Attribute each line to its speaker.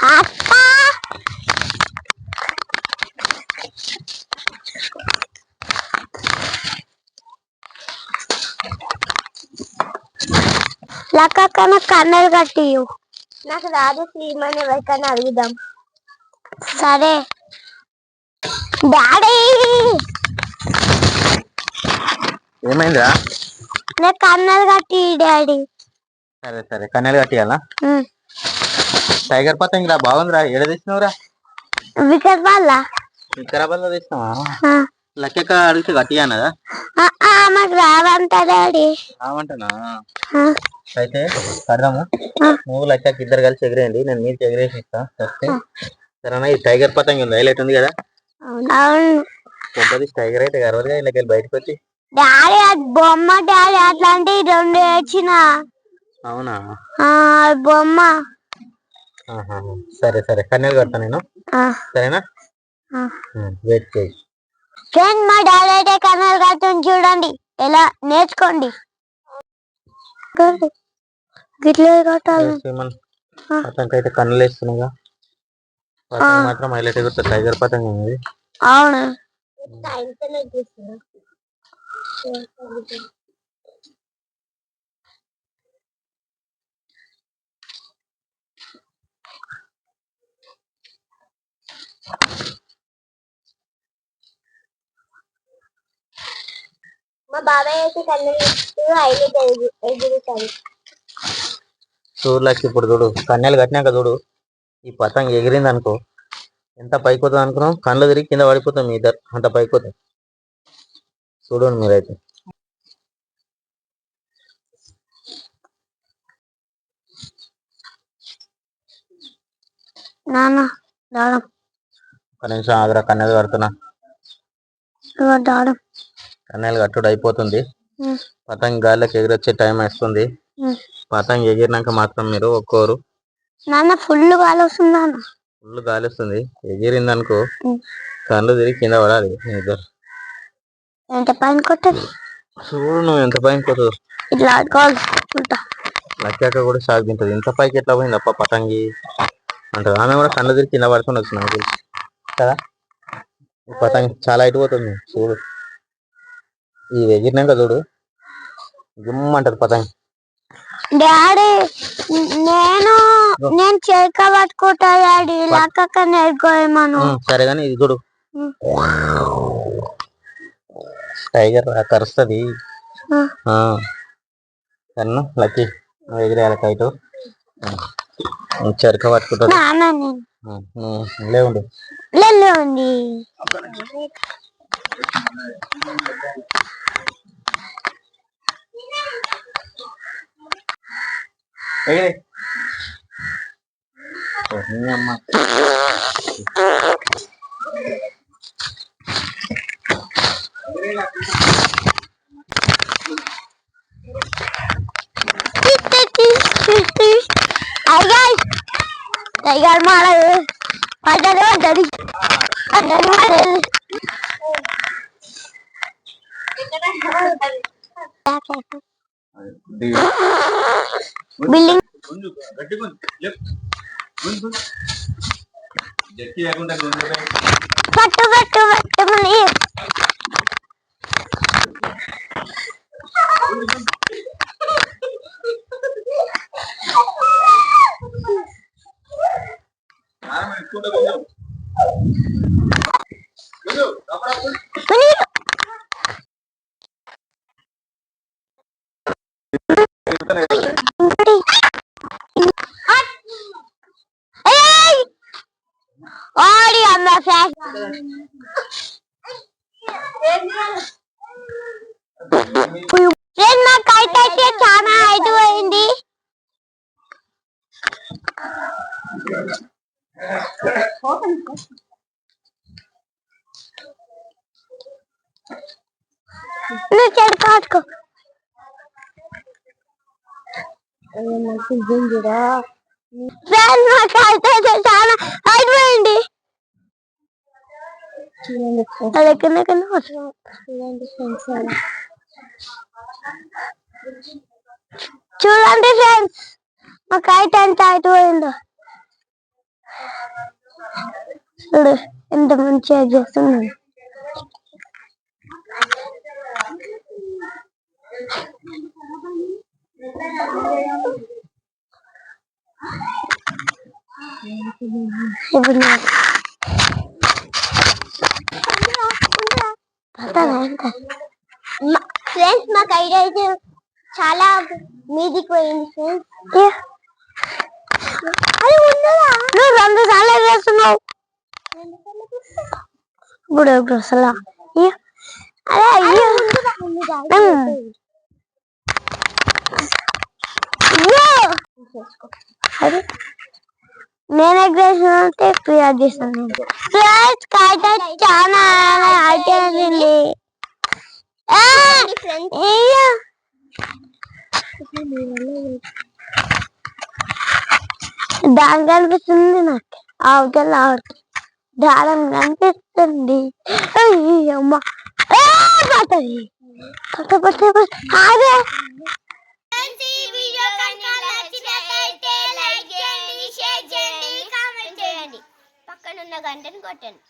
Speaker 1: అక్క లక్క నాకు కన్నలు కట్టియు. నాకు రాదు శ్రీమని ఎవరికైనా అడుగుదాం. సరే డాడీ.
Speaker 2: ఏమైందిరా?
Speaker 1: నాకు కన్నలు కట్టి డాడీ.
Speaker 2: సరే సరే కన్నెలు కట్టియాలా? టైగర్ పతంగి రా బాగుందిరా. ఏడ తెచ్చినావురా? వికారాబాద్ లో తెచ్చినావా? లెక్క అడిగితే కట్టియానదా?
Speaker 1: మాకు రావంట డాడీ.
Speaker 2: రావంటనా? అయితే కడదాము. నువ్వు లెక్కకి ఇద్దరు కలిసి ఎగిరేయండి, నేను మీకు ఎగిరేసి ఇస్తా. సరేనా? ఈ టైగర్ పతంగి ఉంది, హైలైట్ ఉంది కదా. టైగర్ అయితే గర్వగా ఇళ్ళకి బయటకు వచ్చి
Speaker 1: డాడీ అది బొమ్మ డాడీ. అట్లాంటి 2 ఏడ్చిన.
Speaker 2: అవునా?
Speaker 1: బొమ్మ.
Speaker 2: సరే సరే కన్నెలు కడతా నేను. సరేనా? వెయిట్ చేయి.
Speaker 1: ఫ్రెండ్ మా డాడీ అయితే కన్నెలు కడుతుంది చూడండి, ఎలా నేర్చుకోండి. గిట్లే కట్టాలి.
Speaker 2: పతంగి అయితే కన్నులు వేస్తున్నాగా. పతంగి మాత్రం హైలైట్ ఎగురుతుంది. టైగర్ పతంగి ఉంది.
Speaker 1: అవును. మా బాబాయ్ అయితే ఎగురుతాడు.
Speaker 2: చూడలేక ఇప్పుడు చూడు, కన్యలు కట్టినాక చూడు, ఈ పతంగి ఎగిరింది అనుకో ఎంత పైకి పోతుంది అనుకున్నాం. కళ్ళు తిరిగి కింద పడిపోతాం మీ ఇద్దరు, అంత పైకి పోతాం. చూడండి మీరైతే. ఒక నిమిషం ఆగ్రా, కన్నెలు కడుతున్నా. కన్నెలు కట్టుడు అయిపోతుంది. పతంగి గాలిలోకి ఎగిరొచ్చే టైం వస్తుంది. పతంగి ఎగిరినాక మాత్రం మీరు ఒక్కోరు.
Speaker 1: ఫుల్ గాలి వస్తుంది.
Speaker 2: ఫుల్ గాలి వస్తుంది. ఎగిరింది అనుకో కళ్ళు తిరిగి కింద పడాలి. ఇద్దరు చూడు నువ్వు ఎంత పైన పోతుందో. లక్కాక కూడా షాక్ తింటది. ఇంత పైకి ఎట్లా పోయింది అప్ప పతంగి అంటారు. ఆమె కూడా కళ్ళు తిరిగి కింద పడుతుండొచ్చు నాకు తెలుసు కదా. ఈ పతంగి చాలా ఇటు పోతుంది చూడు. ఇది ఎగిరినాక చూడు గుమ్మంటది పతంగి.
Speaker 1: డాడీ నేను చేక పట్టుకుంటా డాడీ. లక్క నేర్చుకోమను.
Speaker 2: సరే కానీ ఇది చూడు, టైగర్ కరుస్తుంది. కన్ను లక్కీ ఎగిరేయాలి కైటు. చెరక పట్టుకుంటాడు. లేవుండి అమ్మ.
Speaker 1: టైగర్ మాడదు పడ్డది పడ్డది. బిల్డింగ్ పట్టు పట్టు పట్టు మళ్ళీ. మా కైట్ అయితే చాలా హైట్ పోయింది. నువ్వు చెడు కాదుకో. మా కైట్ అయితే చాలా హైట్ పోయింది. చూడండి ఫ్రెండ్స్, మా కైట్ ఎంత హైట్ పోయిందో. చూడు ఎంత మంచిగా చేస్తున్నాను. ఇప్పుడు ఫ్రెండ్స్ మాకు ఐడియా అయితే చాలా మీదికి పోయింది ఫ్రెండ్స్. నువ్వు 2 సార్లు చేస్తున్నావు ఇప్పుడు అసలు అరే అయ్యో అరే నేను ఎగ్రేషన్ అంటే క్రియేట్ చేస్తాను. ఫ్రెండ్స్ కైట్ చాలా అయిపోయింది. దాని కనిపిస్తుంది నాకు అవతల దారం కనిపిస్తుంది. అమ్మ పట్టది అదే పక్కనున్న గంటను కొట్టండి.